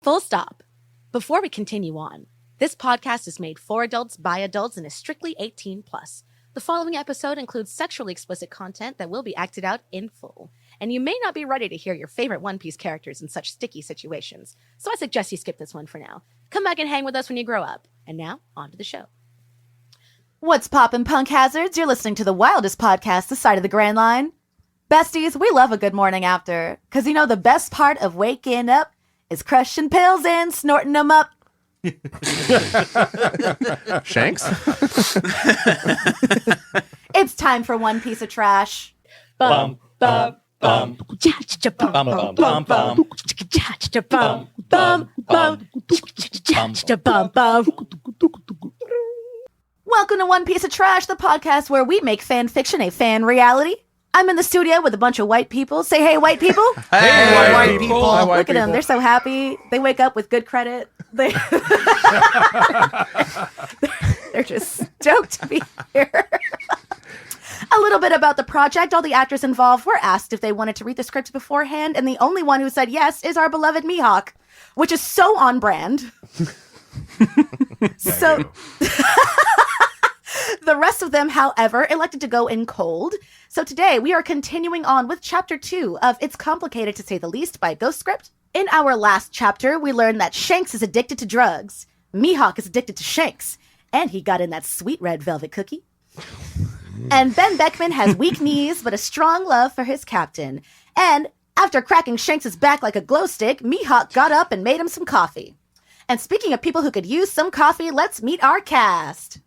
Full stop. Before we continue on, this podcast is made for adults by adults and is strictly 18 plus. The following episode includes sexually explicit content that will be acted out in full, and you may not be ready to hear your favorite One Piece characters in such sticky situations, so I suggest you skip this one for now. Come back and hang with us when you grow up. And now, on to the show. What's poppin', punk hazards? You're listening to the wildest podcast this side of the Grand Line. Besties, we love a good morning after, because you know the best part of waking up is crushing pills and snorting them up. Shanks? It's time for one piece of trash. Bum, bum, bum. Bum, bum, bum. Welcome to One Piece of Trash, the podcast where we make fan fiction a fan reality. I'm in the studio with a bunch of white people. Say hey, white people. Hey, white people. Hi, white Look at them. They're so happy. They wake up with good credit. They're just stoked to be here. A little bit about the project. All the actors involved were asked if they wanted to read the script beforehand, and the only one who said yes is our beloved Mihawk, which is so on brand. So... The rest of them, however, elected to go in cold. So today we are continuing on with Chapter 2 of It's Complicated to Say the Least by Ghostscript. In our last chapter, we learned that Shanks is addicted to drugs, Mihawk is addicted to Shanks, and he got in that sweet red velvet cookie. And Ben Beckman has weak knees but a strong love for his captain. And after cracking Shanks' back like a glow stick, Mihawk got up and made him some coffee. And speaking of people who could use some coffee, let's meet our cast.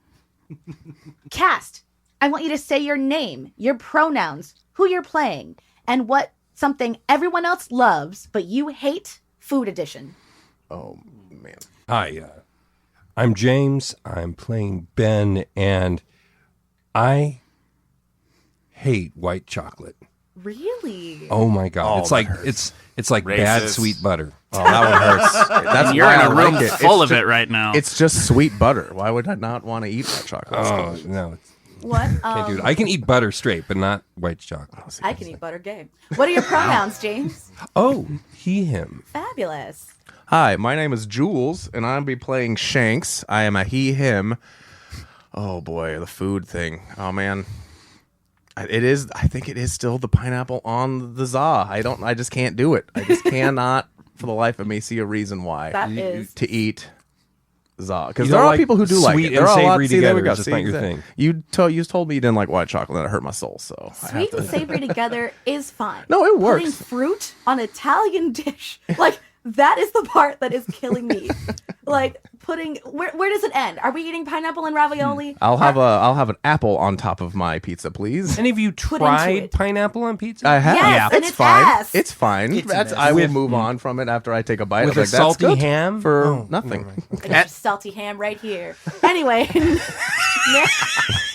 Cast, I want you to say your name, your pronouns, who you're playing, and what something everyone else loves but you hate, food edition. Oh, man. Hi, I'm James. I'm playing Ben, and I hate white chocolate. Really? Oh my god! Oh, it's like hurts. it's like bad sweet butter. Oh, that one hurts. That's You're why in I a room like it. full It's of it right now. It's just sweet butter. Why would I not want to eat that chocolate? Oh no, What? can't do it. I can eat butter straight, but not white chocolate. I can eat butter gay. What are your pronouns, James? Oh, he, him. Fabulous. Hi, my name is Jules, and I'll be playing Shanks. I am a he, him. Oh, boy, the food thing. Oh, man. It is. I think it is still the pineapple on the za. I just can't do it. I just cannot, for the life of me, see a reason why That is. to eat za. Because You there don't are like people who do like sweet it. and There are a lot. savory See, there we together. go. It's just See, not your exactly. thing. You told me you didn't like white chocolate, and it hurt my soul. So Sweet and savory together is fine. No, it works. Putting fruit on an Italian dish, like, that is the part that is killing me. Like, putting... Where does it end? Are we eating pineapple and ravioli? I'll have an apple on top of my pizza, please. Any of you into tried it. pineapple on pizza? I have. Yes, and it's fine. ass. It's fine. It's That's, an I will ass. move on from it after I take a bite. With I'm a like, that's salty good ham? for Oh, nothing. I got your salty ham right here. Anyway.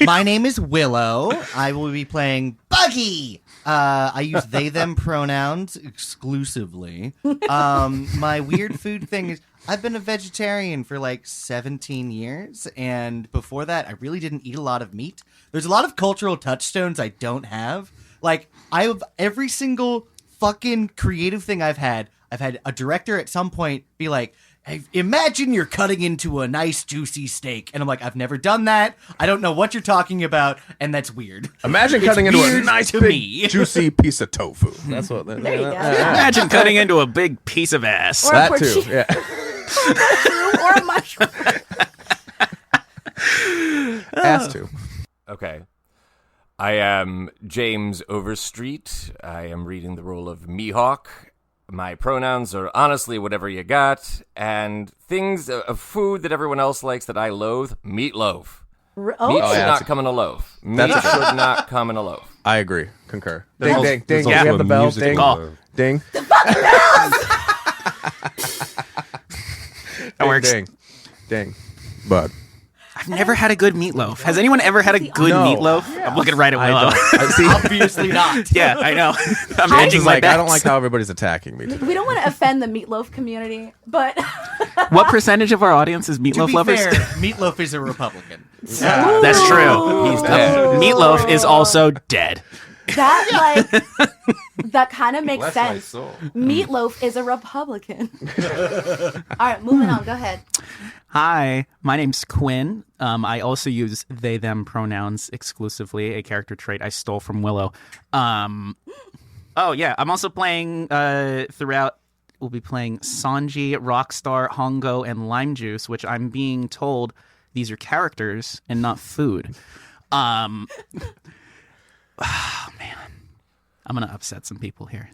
My name is Willow. I will be playing Buggy. I use they, them pronouns exclusively. My weird food thing is I've been a vegetarian for like 17 years. And before that, I really didn't eat a lot of meat. There's a lot of cultural touchstones I don't have. Like, I have every single fucking creative thing I've had a director at some point be like, hey, imagine you're cutting into a nice juicy steak. And I'm like, I've never done that. I don't know what you're talking about. And that's weird. Imagine It's cutting into a weird nice to big me. juicy piece of tofu. That's what. There you go. Imagine cutting into a big piece of ass. Or a That too. porci- Yeah. or a mushroom. Ass too. Okay. I am James Overstreet. I am reading the role of Mihawk. My pronouns are honestly whatever you got, and things of food that everyone else likes that I loathe, meatloaf. Meat Oh, should yeah. not come in a loaf. Meat That's a- should not come in a loaf. I agree. Concur. There's Ding, also- ding, there's ding. also We have a the bell. musical Ding, loaf. ding. That works. Ding, ding. But I've never had a good meatloaf. Has anyone ever had a good No. meatloaf? I'm looking right at I Willow. don't. See, Obviously not. Yeah, I know. I'm Hi. edging it's my like I don't bets. like how everybody's attacking me. we don't want to offend the meatloaf community, but What percentage of our audience is To meatloaf be lovers? fair, Meatloaf is a Republican. That's true. He's dead. Meatloaf is also dead. That like that kind of makes Bless my sense. soul. Meatloaf is a Republican. All right, moving on. Go ahead. Hi, my name's Quinn. I also use they them pronouns exclusively, a character trait I stole from Willow. Oh yeah, I'm also playing throughout. We'll be playing Sanji, Rockstar, Hongo, and Lime Juice, which I'm being told these are characters and not food. Oh man, I'm gonna upset some people here.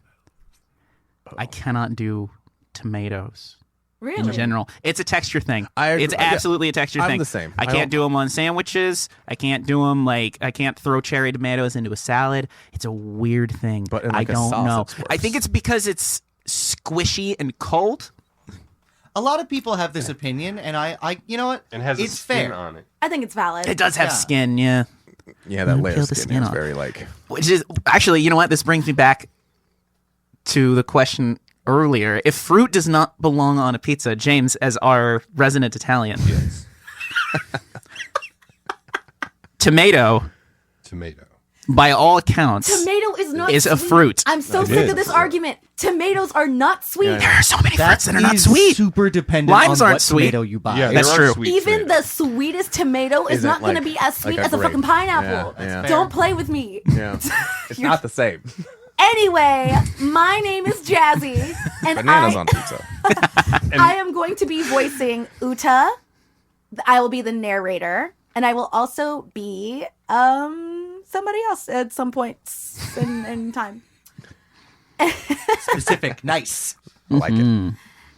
I cannot do tomatoes. Really? In general, it's a texture thing. yeah, It's absolutely a texture I'm thing. the same. I can't do them on sandwiches. I can't do them I can't throw cherry tomatoes into a salad. It's a weird thing. But in, I like, a don't sauce, know. it's worse. I think it's because it's squishy and cold. A lot of people have this opinion, and I you know what? And has it's a skin fair. on it. I think it's valid. It does have Yeah. skin, yeah. Yeah, that layer peel of the skin skin is off. very like. Which is actually, you know what? This brings me back to the question earlier. If fruit does not belong on a pizza, James, as our resident Italian, Yes. tomato, by all accounts, Tomato is not is a sweet. fruit. I'm so It sick is. of this argument. Tomatoes are not sweet. Yeah. there are so many fruits that are not is sweet. super dependent Limes on aren't what sweet. tomato you buy. Yeah, That's there true. are sweet Even tomatoes. the sweetest tomato is Isn't not going to like- be as sweet like a as a fucking grape. pineapple. Yeah, yeah. Don't play with me. Yeah, it's not the same. Anyway, my name is Jazzy, and Bananas on pizza. I am going to be voicing Uta. I will be the narrator, and I will also be somebody else at some points in time. Specific, nice. I like it.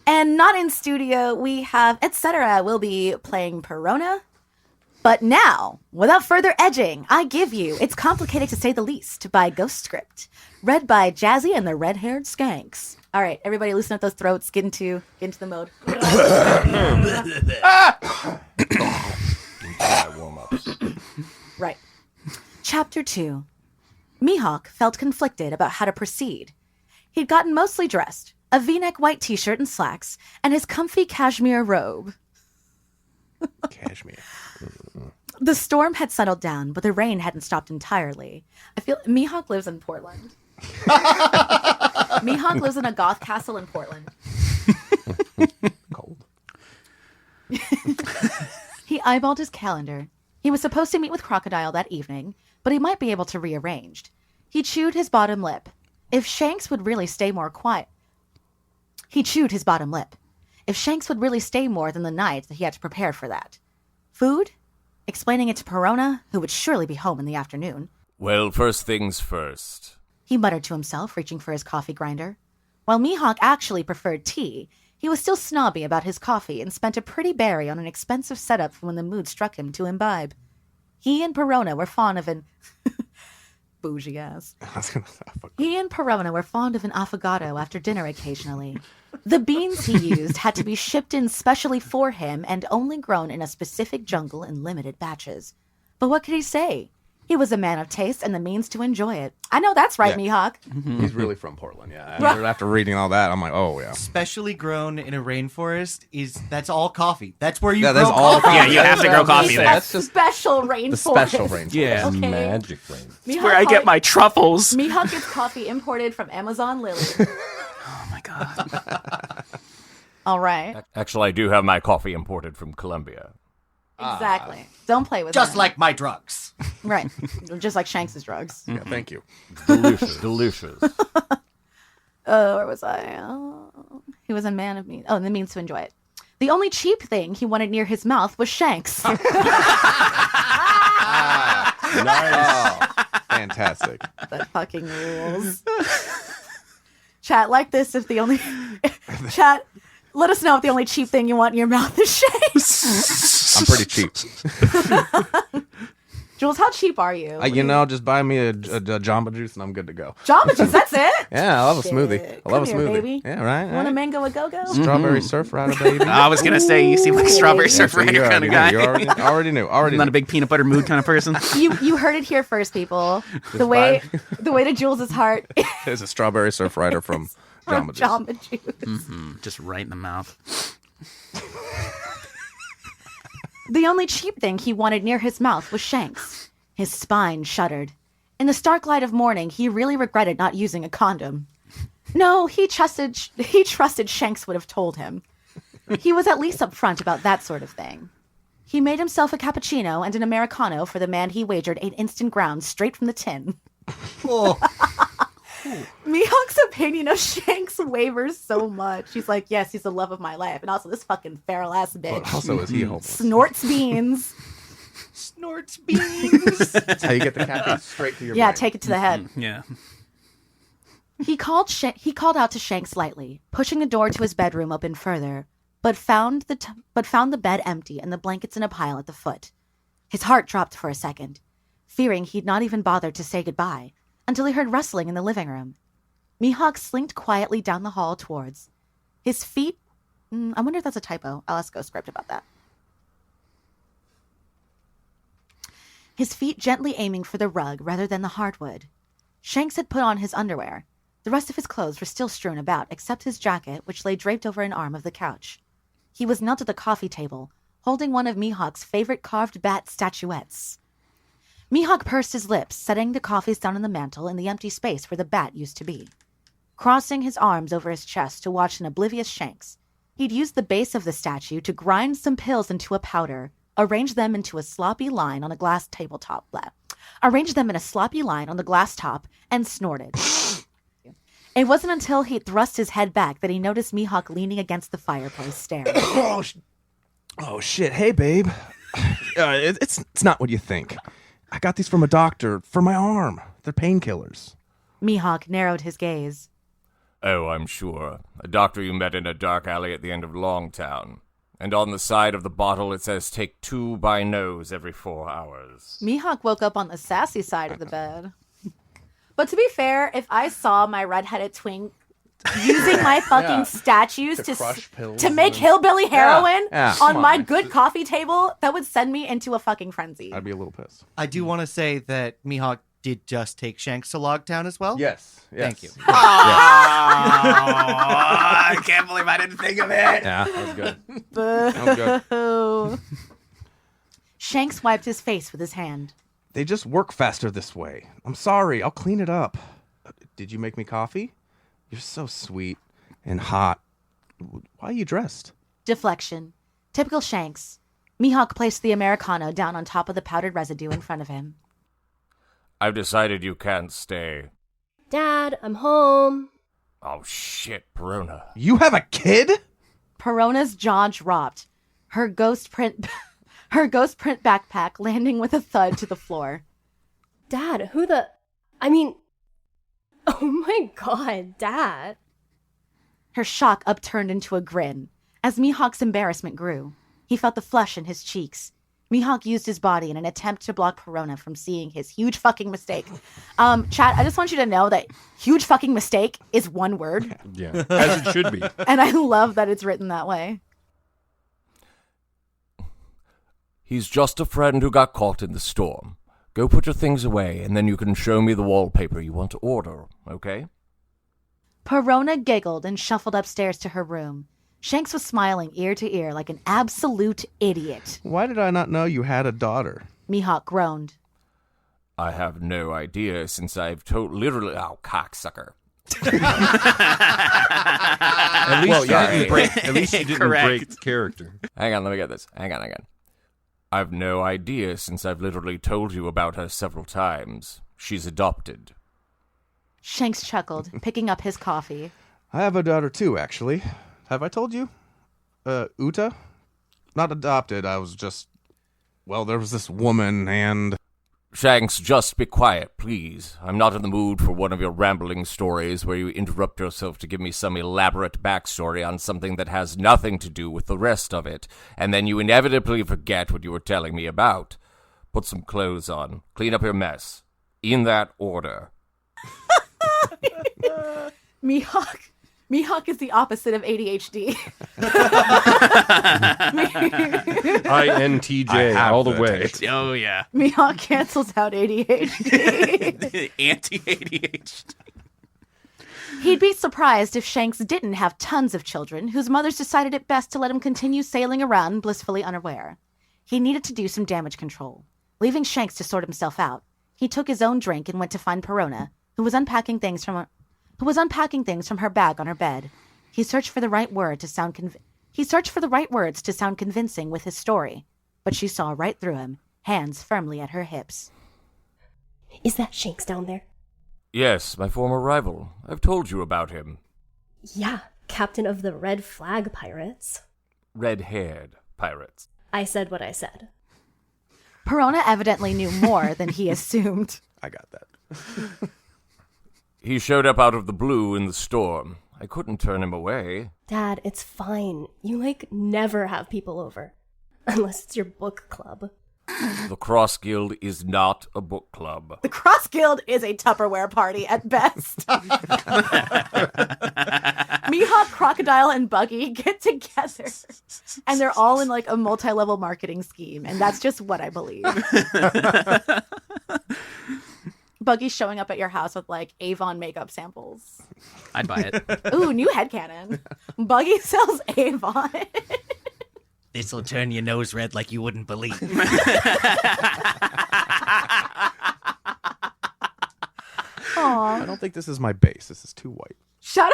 And not in studio, we have etc. We'll be playing Perona. But now, without further edging, I give you It's Complicated to Say the Least by Ghost Script, read by Jazzy and the Red-Haired Skanks. All right, everybody loosen up those throats, get into the mode. Warm-ups. Right. Chapter 2. Mihawk felt conflicted about how to proceed. He'd gotten mostly dressed, a V-neck white t-shirt and slacks, and his comfy cashmere robe. Cashmere. The storm had settled down, but the rain hadn't stopped entirely. I feel Mihawk lives in Portland. Mihawk lives in a goth castle in Portland. Cold. He eyeballed his calendar. He was supposed to meet with Crocodile that evening, but he might be able to rearrange. He chewed his bottom lip. If Shanks would really stay more quiet. He chewed his bottom lip. If Shanks would really stay more than the night that he had to prepare for that. Food? Explaining it to Perona, who would surely be home in the afternoon. Well, first things first. He muttered to himself, reaching for his coffee grinder. While Mihawk actually preferred tea, he was still snobby about his coffee and spent a pretty berry on an expensive setup for when the mood struck him to imbibe. He and Perona were fond of an... bougie ass. He and Perona were fond of an affogato after dinner occasionally. The beans he used had to be shipped in specially for him and only grown in a specific jungle in limited batches. But what could he say? He was a man of taste and the means to enjoy it. I know that's right, Yeah. Mihawk. He's really from Portland. Yeah. After reading all that, I'm like, oh yeah. Specially grown in a rainforest that's all coffee. That's where you Yeah, grow that's all coffee. Yeah, you have to grow coffee there. That's just Special rainforest. the special rainforest. Yeah. Okay. Magic rain. Mihawk Where I get my truffles. Mihawk gets coffee imported from Amazon Lily. Oh my god. All right. Actually, I do have my coffee imported from Colombia. Exactly. Don't play with Just him. like my drugs. Right. Just like Shanks' drugs. Yeah, thank you. Delicious, delicious. Where was I? He was a man of means. Oh, and the means to enjoy it. The only cheap thing he wanted near his mouth was Shanks. Nice. Fantastic. That fucking rules. Chat, like this if the only... Chat, let us know if the only cheap thing you want in your mouth is Shanks. I'm pretty cheap. Jules, how cheap are you? Just buy me a Jamba Juice and I'm good to go. Jamba Juice, that's it? Yeah, I love a Shit. smoothie. I love Come a here, smoothie. baby. Yeah, right. You want a right. mango a go-go? Strawberry surf rider, baby. I was gonna say you seem like a strawberry Yeah, surf So you rider kind already of knew. guy. You already knew. I'm not a big peanut butter mood kind of person. You heard it here first, people. The way to Jules' heart is There's a strawberry surf rider from from Jamba Juice. Jamba Juice. Just right in the mouth. The only cheap thing he wanted near his mouth was Shanks. His spine shuddered. In the stark light of morning, he really regretted not using a condom. No, he trusted Shanks would have told him. He was at least upfront about that sort of thing. He made himself a cappuccino and an Americano for the man he wagered ate instant ground straight from the tin. Oh. Mihawk's opinion of Shanks wavers so much. He's like, yes, he's the love of my life. And also this fucking feral-ass bitch. But also, is he homeless? Snorts beans. Snorts beans. That's how you get the caffeine straight to your Yeah, brain. take it to the head. Yeah. He called out to Shanks lightly, pushing the door to his bedroom open further, but found the bed empty and the blankets in a pile at the foot. His heart dropped for a second, fearing he'd not even bothered to say goodbye, until he heard rustling in the living room. Mihawk slinked quietly down the hall towards his feet. I wonder if that's a typo. I'll ask Ghostscript about that. His feet gently aiming for the rug rather than the hardwood. Shanks had put on his underwear. The rest of his clothes were still strewn about, except his jacket, which lay draped over an arm of the couch. He was knelt at the coffee table, holding one of Mihawk's favorite carved bat statuettes. Mihawk pursed his lips, setting the coffees down on the mantel in the empty space where the bat used to be. Crossing his arms over his chest to watch an oblivious Shanks, he'd used the base of the statue to grind some pills into a powder, arrange them into a sloppy line on a glass tabletop. Arranged them in a sloppy line on the glass top and snorted. It wasn't until he thrust his head back that he noticed Mihawk leaning against the fireplace, staring. Oh shit! Hey, babe. It's not what you think. I got these from a doctor for my arm. They're painkillers. Mihawk narrowed his gaze. Oh, I'm sure. A doctor you met in a dark alley at the end of Longtown. And on the side of the bottle it says, take 2 by nose every 4 hours. Mihawk woke up on the sassy side of the bed. But to be fair, if I saw my redheaded twink using my fucking statues To crush pills to make and- hillbilly heroin Yeah, on come my on. good coffee table, that would send me into a fucking frenzy. I'd be a little pissed. I do want to say that Mihawk did just take Shanks to Logtown as well. Yes. Thank you. I can't believe I didn't think of it. Yeah, that was good. That was good. Boo. Shanks wiped his face with his hand. They just work faster this way. I'm sorry. I'll clean it up. Did you make me coffee? You're so sweet and hot. Why are you dressed? Deflection. Typical Shanks. Mihawk placed the Americano down on top of the powdered residue in front of him. I've decided you can't stay. Dad, I'm home. Oh shit, Perona. You have a kid? Perona's jaw dropped. Her ghost print backpack landing with a thud to the floor. Dad, oh my god, Dad. Her shock upturned into a grin. As Mihawk's embarrassment grew, he felt the flush in his cheeks. Mihawk used his body in an attempt to block Perona from seeing his huge fucking mistake. Chat, I just want you to know that huge fucking mistake is one word. Yeah, as it should be. And I love that it's written that way. He's just a friend who got caught in the storm. Go put your things away, and then you can show me the wallpaper you want to order, okay? Perona giggled and shuffled upstairs to her room. Shanks was smiling ear to ear like an absolute idiot. Why did I not know you had a daughter? Mihawk groaned. I have no idea since I've literally... Oh, cocksucker. At least she didn't break character. Hang on, let me get this. Hang on. I've no idea since I've literally told you about her several times. She's adopted. Shanks chuckled, picking up his coffee. I have a daughter too, actually. Have I told you? Uta? Not adopted, I was just... Well, there was this woman and... Shanks, just be quiet, please. I'm not in the mood for one of your rambling stories where you interrupt yourself to give me some elaborate backstory on something that has nothing to do with the rest of it, and then you inevitably forget what you were telling me about. Put some clothes on. Clean up your mess. In that order. Mihawk is the opposite of ADHD. INTJ all the way. Oh, yeah. Mihawk cancels out ADHD. Anti-ADHD. He'd be surprised if Shanks didn't have tons of children whose mothers decided it best to let him continue sailing around blissfully unaware. He needed to do some damage control. Leaving Shanks to sort himself out, He took his own drink and went to find Perona, who was unpacking things from her bag on her bed. He searched for the right words to sound convincing with his story, but she saw right through him, hands firmly at her hips. Is that Shanks down there? Yes, my former rival. I've told you about him. Yeah, captain of the Red Flag Pirates. Red-haired pirates. I said what I said. Perona evidently knew more than he assumed. I got that. He showed up out of the blue in the storm. I couldn't turn him away. Dad, it's fine. You, never have people over. Unless it's your book club. The Cross Guild is not a book club. The Cross Guild is a Tupperware party at best. Mihawk, Crocodile, and Buggy get together, and they're all in a multi-level marketing scheme, and that's just what I believe. Buggy's showing up at your house with Avon makeup samples. I'd buy it. Ooh, new headcanon. Buggy sells Avon. This'll turn your nose red like you wouldn't believe. Aw. I don't think this is my base. This is too white. Shout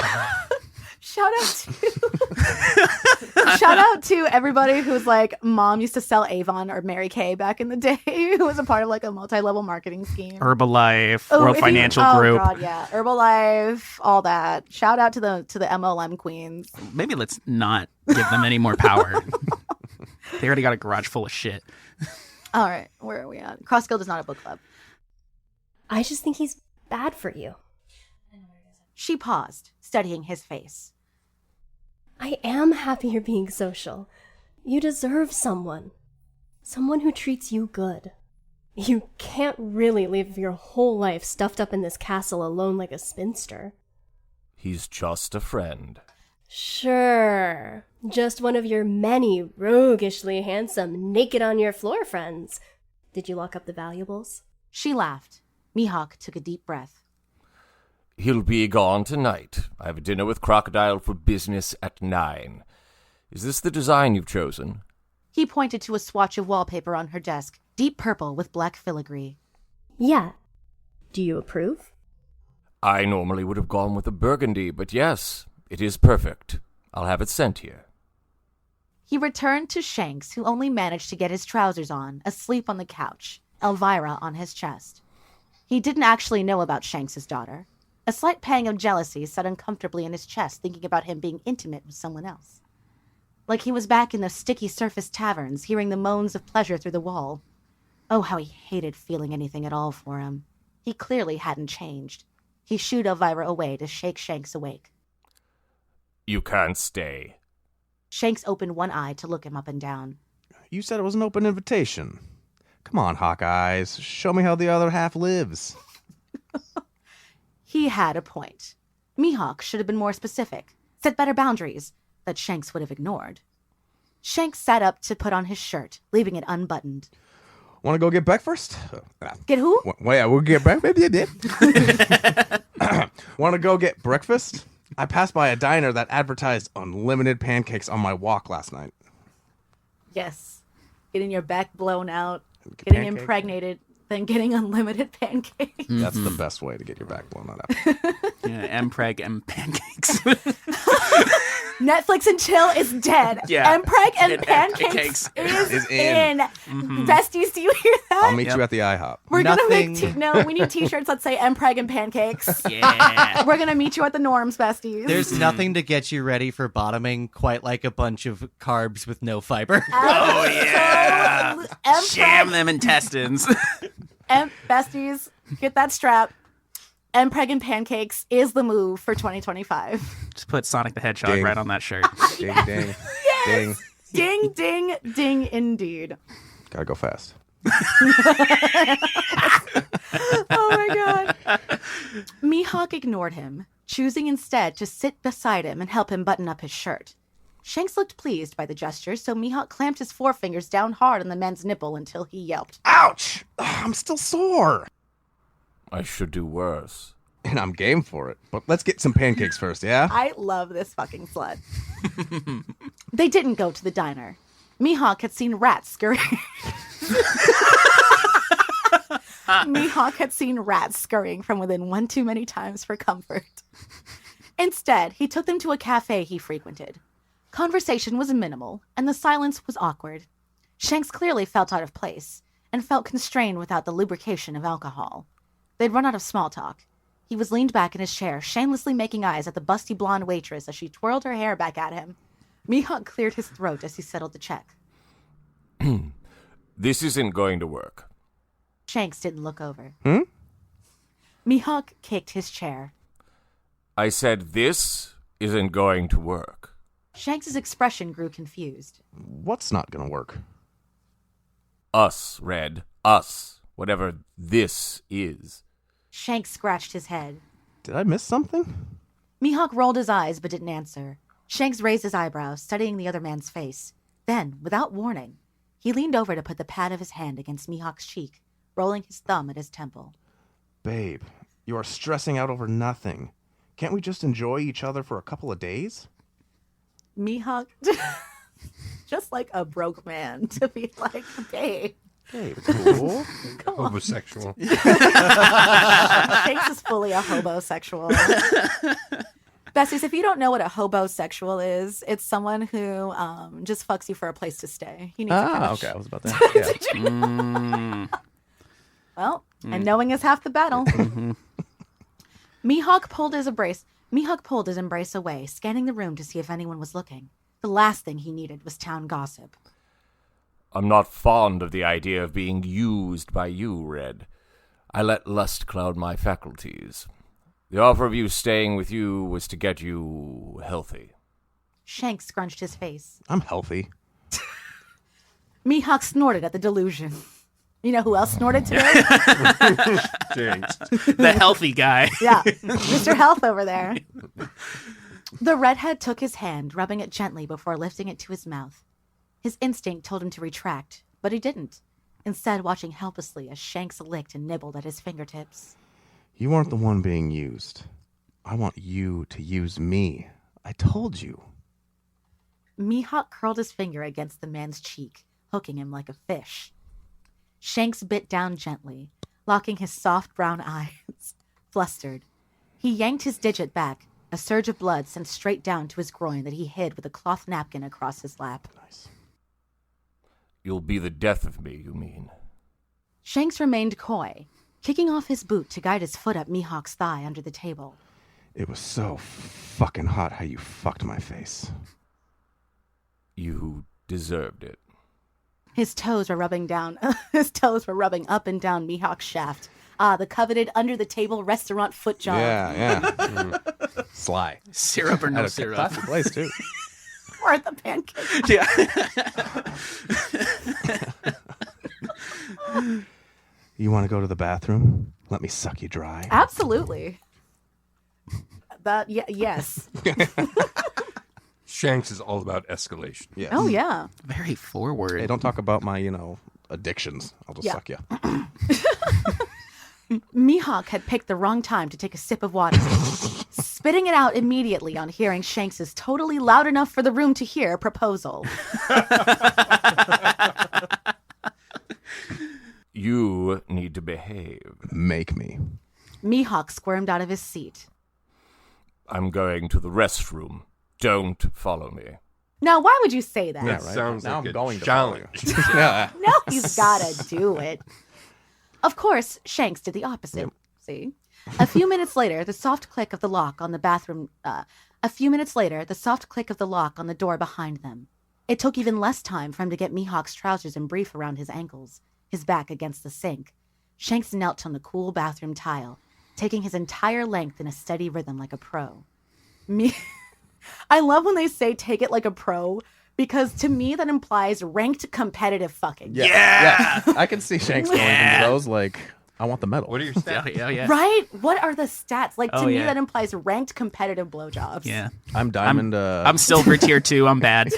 out to everybody who's mom used to sell Avon or Mary Kay back in the day, who was a part of a multi-level marketing scheme. Herbalife, World Financial Group. Oh god, yeah, Herbalife, all that. Shout out to the MLM queens. Maybe let's not give them any more power. They already got a garage full of shit. All right, where are we at? Cross Guild is not a book club. I just think he's bad for you. She paused, studying his face. I am happy you're being social. You deserve someone. Someone who treats you good. You can't really live your whole life stuffed up in this castle alone like a spinster. He's just a friend. Sure. Just one of your many roguishly handsome, naked-on-your-floor friends. Did you lock up the valuables? She laughed. Mihawk took a deep breath. He'll be gone tonight. I have a dinner with Crocodile for business at 9. Is this the design you've chosen? He pointed to a swatch of wallpaper on her desk, deep purple with black filigree. Yeah. Do you approve? I normally would have gone with a burgundy, but yes, it is perfect. I'll have it sent here. He returned to Shanks, who only managed to get his trousers on, asleep on the couch, Elvira on his chest. He didn't actually know about Shanks's daughter. A slight pang of jealousy sat uncomfortably in his chest, thinking about him being intimate with someone else. Like he was back in those sticky surface taverns, hearing the moans of pleasure through the wall. Oh, how he hated feeling anything at all for him. He clearly hadn't changed. He shooed Elvira away to shake Shanks awake. You can't stay. Shanks opened one eye to look him up and down. You said it was an open invitation. Come on, Hawkeyes. Show me how the other half lives. He had a point. Mihawk should have been more specific, set better boundaries that Shanks would have ignored. Shanks sat up to put on his shirt, leaving it unbuttoned. Want to go get breakfast? Get who? Wait, we'll get breakfast. Want to go get breakfast? I passed by a diner that advertised unlimited pancakes on my walk last night. Yes. Getting your back blown out, Get getting pancakes. impregnated, then getting unlimited pancakes. That's the best way to get your back blown out. Yeah, Mpreg and pancakes. Netflix and chill is dead. Yeah. Mpreg and And pancakes pancakes is in. in. Besties, do you hear that? I'll meet you at the IHOP. We're gonna make Nothing- no. We need T-shirts that say Mpreg and pancakes. Yeah. We're gonna meet you at the Norms, besties. There's nothing to get you ready for bottoming quite like a bunch of carbs with no fiber. Oh, yeah. Jam Mpreg them intestines. and besties, get that strap. Mpreg and pancakes is the move for 2025. Just put Sonic the Hedgehog Ding. right on that shirt. Ding, ding, ding. Ding, ding, ding, indeed. Gotta go fast. Oh my god. Mihawk ignored him, choosing instead to sit beside him and help him button up his shirt. Shanks looked pleased by the gesture, so Mihawk clamped his forefingers down hard on the man's nipple until he yelped. Ouch! Ugh, I'm still sore. I should do worse. And I'm game for it. But let's get some pancakes first, yeah? I love this fucking slut. They didn't go to the diner. Mihawk had seen rats scurrying. Mihawk had seen rats scurrying from within one too many times for comfort. Instead, he took them to a cafe he frequented. Conversation was minimal, and the silence was awkward. Shanks clearly felt out of place, and felt constrained without the lubrication of alcohol. They'd run out of small talk. He was leaned back in his chair, shamelessly making eyes at the busty blonde waitress as she twirled her hair back at him. Mihawk cleared his throat as he settled the check. This isn't going to work. Shanks didn't look over. Mihawk kicked his chair. I said this isn't going to work. Shanks's expression grew confused. What's not gonna work? Us, Red. Us. Whatever this is. Shanks scratched his head. Did I miss something? Mihawk rolled his eyes but didn't answer. Shanks raised his eyebrows, studying the other man's face. Then, without warning, he leaned over to put the pad of his hand against Mihawk's cheek, rolling his thumb at his temple. Babe, you are stressing out over nothing. Can't we just enjoy each other for a couple of days? Mihawk, just like a broke man, to be like, babe. Babe, cool. Homosexual. Shanks is fully a hobosexual. Besties, if you don't know what a hobosexual is, it's someone who just fucks you for a place to stay. He needs a couch. Okay, I was about that. Yeah. Well, and knowing is half the battle. Mihawk pulled his embrace away, scanning the room to see if anyone was looking. The last thing he needed was town gossip. I'm not fond of the idea of being used by you, Red. I let lust cloud my faculties. The offer of you staying with you was to get you healthy. Shanks scrunched his face. I'm healthy. Mihawk snorted at the delusion. You know who else snorted today? Jinx. The healthy guy. Yeah, Mr. Health over there. The redhead took his hand, rubbing it gently before lifting it to his mouth. His instinct told him to retract, but he didn't, instead watching helplessly as Shanks licked and nibbled at his fingertips. You aren't the one being used. I want you to use me. I told you. Mihawk curled his finger against the man's cheek, hooking him like a fish. Shanks bit down gently, locking his soft brown eyes. Flustered, he yanked his digit back, a surge of blood sent straight down to his groin that he hid with a cloth napkin across his lap. Nice. You'll be the death of me, you mean? Shanks remained coy, kicking off his boot to guide his foot up Mihawk's thigh under the table. It was so fucking hot how you fucked my face. You deserved it. His toes were rubbing up and down Mihawk's shaft. Ah, the coveted under-the-table restaurant foot job. Yeah. Sly. Syrup or no At a syrup? classic place, too. Or the pancakes. Yeah. You want to go to the bathroom? Let me suck you dry. Absolutely. Yes. Shanks is all about escalation. Yeah. Oh, yeah. Very forward. Hey, don't talk about my, addictions. I'll just suck you. Mihawk had picked the wrong time to take a sip of water, spitting it out immediately on hearing Shanks's totally loud enough for the room to hear proposal. You need to behave. Make me. Mihawk squirmed out of his seat. I'm going to the restroom. Don't follow me. Now, why would you say that? Yeah, That right. sounds Now like I'm a going to challenge. Yeah. No, he's gotta do it. Of course, Shanks did the opposite. Yep. See? A few minutes later, the soft click of the lock on the door behind them. It took even less time for him to get Mihawk's trousers and brief around his ankles, his back against the sink. Shanks knelt on the cool bathroom tile, taking his entire length in a steady rhythm like a pro. I love when they say take it like a pro, because to me that implies ranked competitive fucking. Yeah. I can see Shanks going into those like, I want the medal. What are your stats? Yeah. Right? What are the stats? Like, to Oh, me, yeah. that implies ranked competitive blowjobs. Yeah. I'm diamond. I'm silver tier 2. I'm bad.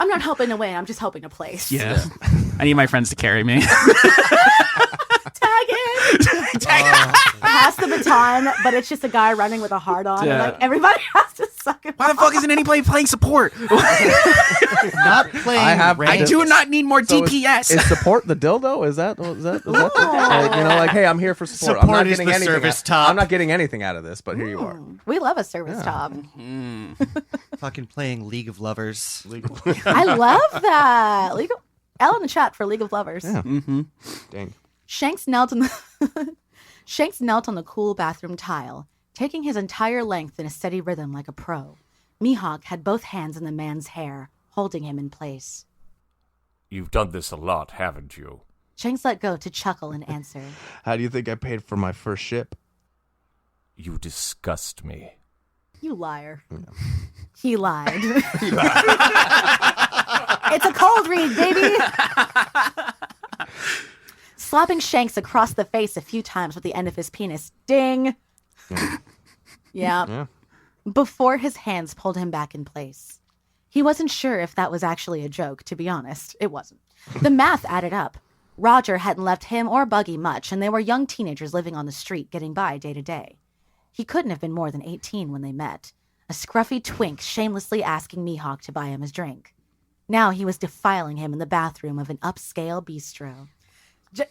I'm not helping to win. I'm just helping to place. Yeah. I need my friends to carry me. Tag in! Pass the baton, but it's just a guy running with a heart on. Yeah. And, like, everybody has to suck him Why the fuck isn't anybody playing support? Not playing. I do not need more DPS. Is support the dildo? Is that hey, I'm here for support. I'm Support not is getting the anything service out- top. I'm not getting anything out of this, but here you are. We love a service top. Fucking playing League of Lovers. I love that. L in the chat for League of Lovers. Yeah. Dang. Shanks knelt on the Shanks knelt on the cool bathroom tile, taking his entire length in a steady rhythm like a pro. Mihawk had both hands in the man's hair, holding him in place. You've done this a lot, haven't you? Shanks let go to chuckle and answer. How do you think I paid for my first ship? You disgust me. You liar. He lied. It's a cold read, baby. Slapping Shanks across the face a few times with the end of his penis. Ding. Yeah. Before his hands pulled him back in place. He wasn't sure if that was actually a joke, to be honest. It wasn't. The math added up. Roger hadn't left him or Buggy much, and they were young teenagers living on the street, getting by day to day. He couldn't have been more than 18 when they met. A scruffy twink shamelessly asking Mihawk to buy him his drink. Now he was defiling him in the bathroom of an upscale bistro.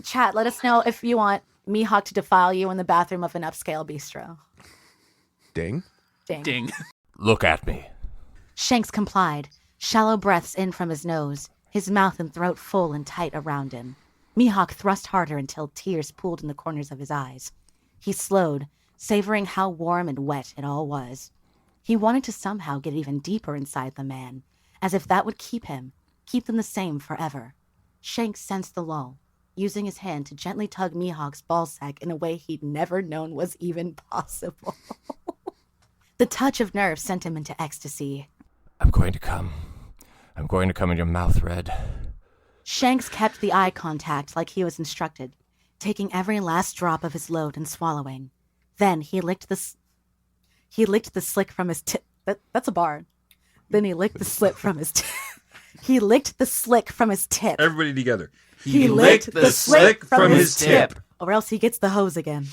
Chat, let us know if you want Mihawk to defile you in the bathroom of an upscale bistro. Ding. Ding. Look at me. Shanks complied, shallow breaths in from his nose, his mouth and throat full and tight around him. Mihawk thrust harder until tears pooled in the corners of his eyes. He slowed, savoring how warm and wet it all was. He wanted to somehow get even deeper inside the man, as if that would keep them the same forever. Shanks sensed the lull, using his hand to gently tug Mihawk's ballsack in a way he'd never known was even possible. The touch of nerve sent him into ecstasy. I'm going to come. I'm going to come in your mouth, Red. Shanks kept the eye contact like he was instructed, taking every last drop of his load and swallowing. Then he licked the slick from his tip. That's a bar. Then he licked the slip from his tip. He licked the slick from his tip. Everybody together. He licked the slick from his tip. Or else he gets the hose again.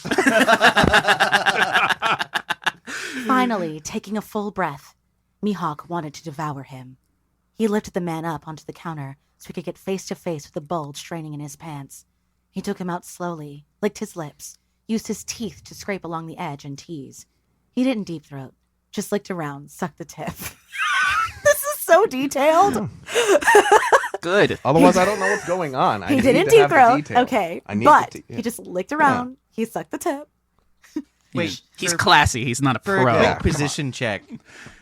Finally, taking a full breath, Mihawk wanted to devour him. He lifted the man up onto the counter so he could get face to face with the bulge straining in his pants. He took him out slowly, licked his lips, used his teeth to scrape along the edge and tease. He didn't deep throat, just licked around, sucked the tip. This is so detailed. Good. Otherwise, I don't know what's going on. He didn't deep throat. Okay, but he just licked around. Yeah. He sucked the tip. Wait, He's classy. He's not a for a pro. quick position check.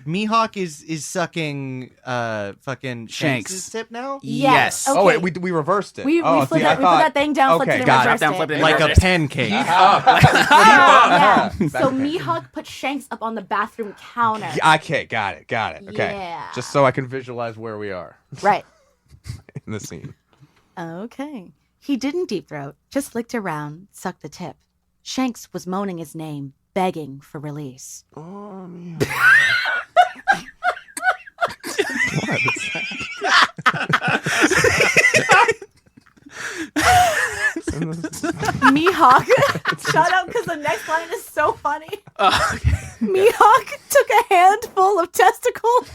Mihawk is sucking fucking Shanks' tip now? Yes. Okay. Oh wait, we reversed it. We oh, put see, I that thought- thing down, flipped Okay, it, and got it. reversed Down, it. flipped it, Like a reversed it. pancake. Yeah. So Back okay. Mihawk put Shanks up on the bathroom counter. Yeah, okay, got it. Okay. Yeah. Just so I can visualize where we are Right. in the scene. Okay. He didn't deep throat, just licked around, sucked the tip. Shanks was moaning his name, begging for release. Oh, man. Mihawk, shut up because the next line is so funny. Okay. Mihawk took a handful of testicles.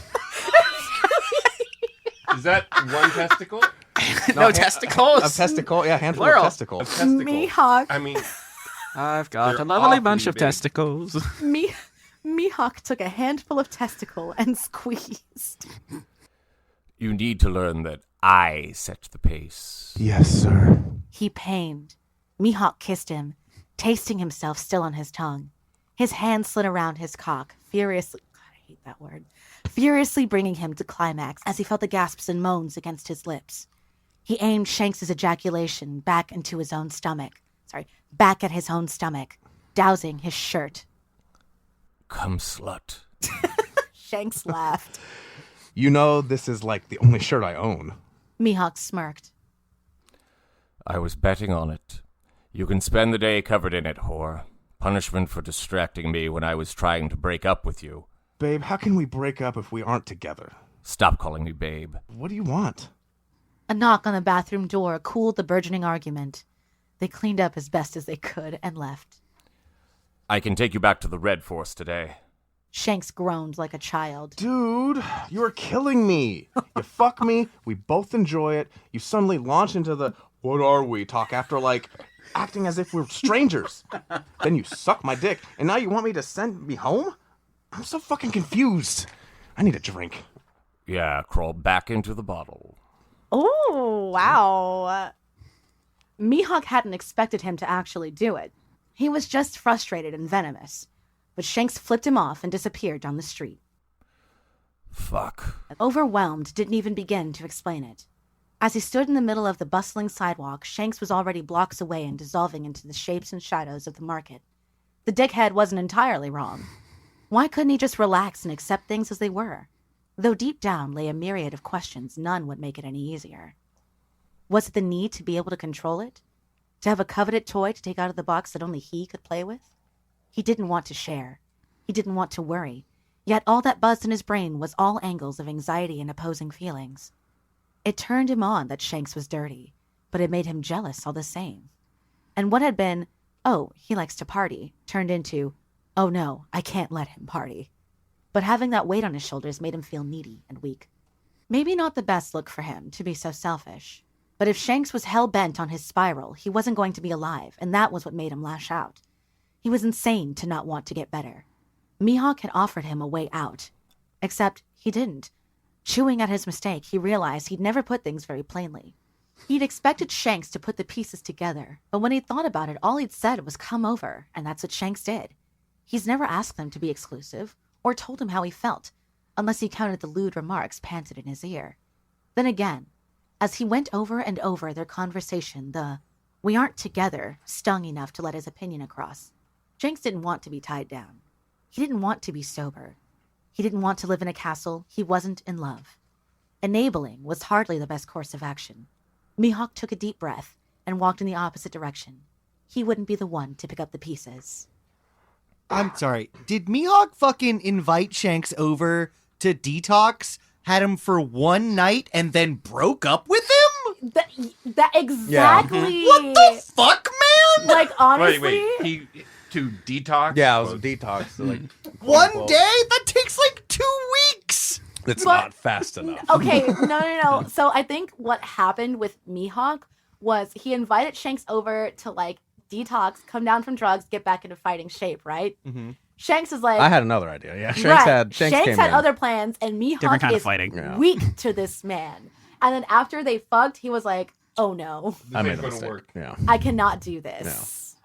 Is that one testicle? No testicles. A testicle, yeah, handful Plural. of testicles. Testicle. Mihawk, I mean, I've got They're a lovely awfully bunch of big. testicles. Mihawk took a handful of testicle and squeezed. You need to learn that I set the pace. Yes, sir. He pained. Mihawk kissed him, tasting himself still on his tongue. His hand slid around his cock, furiously. God, I hate that word. Furiously bringing him to climax as he felt the gasps and moans against his lips. He aimed Shanks' ejaculation back into his own stomach. Back at his own stomach, dousing his shirt. Come, slut. Shanks laughed. You know, this is like the only shirt I own. Mihawk smirked. I was betting on it. You can spend the day covered in it, whore. Punishment for distracting me when I was trying to break up with you. Babe, how can we break up if we aren't together? Stop calling me babe. What do you want? A knock on the bathroom door cooled the burgeoning argument. They cleaned up as best as they could and left. I can take you back to the Red Force today. Shanks groaned like a child. Dude, you are killing me. You fuck me, we both enjoy it. You suddenly launch into the what are we talk after like acting as if we're strangers. Then you suck my dick, and now you want me to send me home? I'm so fucking confused. I need a drink. Yeah, crawl back into the bottle. Oh, wow. Mihawk hadn't expected him to actually do it. He was just frustrated and venomous. But Shanks flipped him off and disappeared down the street. Fuck. Overwhelmed, didn't even begin to explain it. As he stood in the middle of the bustling sidewalk, Shanks was already blocks away and dissolving into the shapes and shadows of the market. The dickhead wasn't entirely wrong. Why couldn't he just relax and accept things as they were? Though deep down lay a myriad of questions, none would make it any easier. Was it the need to be able to control it? To have a coveted toy to take out of the box that only he could play with? He didn't want to share. He didn't want to worry. Yet all that buzzed in his brain was all angles of anxiety and opposing feelings. It turned him on that Shanks was dirty, but it made him jealous all the same. And what had been, oh, he likes to party, turned into, oh no, I can't let him party. But having that weight on his shoulders made him feel needy and weak. Maybe not the best look for him to be so selfish. But if Shanks was hell-bent on his spiral, he wasn't going to be alive, and that was what made him lash out. He was insane to not want to get better. Mihawk had offered him a way out. Except he didn't. Chewing at his mistake, he realized he'd never put things very plainly. He'd expected Shanks to put the pieces together, but when he thought about it, all he'd said was come over, and that's what Shanks did. He's never asked them to be exclusive, or told him how he felt, unless he counted the lewd remarks panted in his ear. Then again, as he went over and over their conversation, the "we aren't together" stung enough to let his opinion across. Shanks didn't want to be tied down. He didn't want to be sober. He didn't want to live in a castle. He wasn't in love. Enabling was hardly the best course of action. Mihawk took a deep breath and walked in the opposite direction. He wouldn't be the one to pick up the pieces. I'm sorry. Did Mihawk fucking invite Shanks over to detox, had him for one night, and then broke up with him? That exactly. What the fuck, man? Like, honestly. Wait. He to detox? Yeah, it was a detox. So like One day? That takes like 2 weeks. It's But- not fast enough. Okay, no. So I think what happened with Mihawk was he invited Shanks over to, like, detox, come down from drugs, get back into fighting shape, right? Mm-hmm. Shanks is like... I had another idea. Yeah, Shanks right. Shanks came had in. other plans, and Different Mihawk kind of is fighting. Yeah. weak to this man. And then after they fucked, he was like, oh no, I made ain't a gonna mistake. work. Yeah, I cannot do this.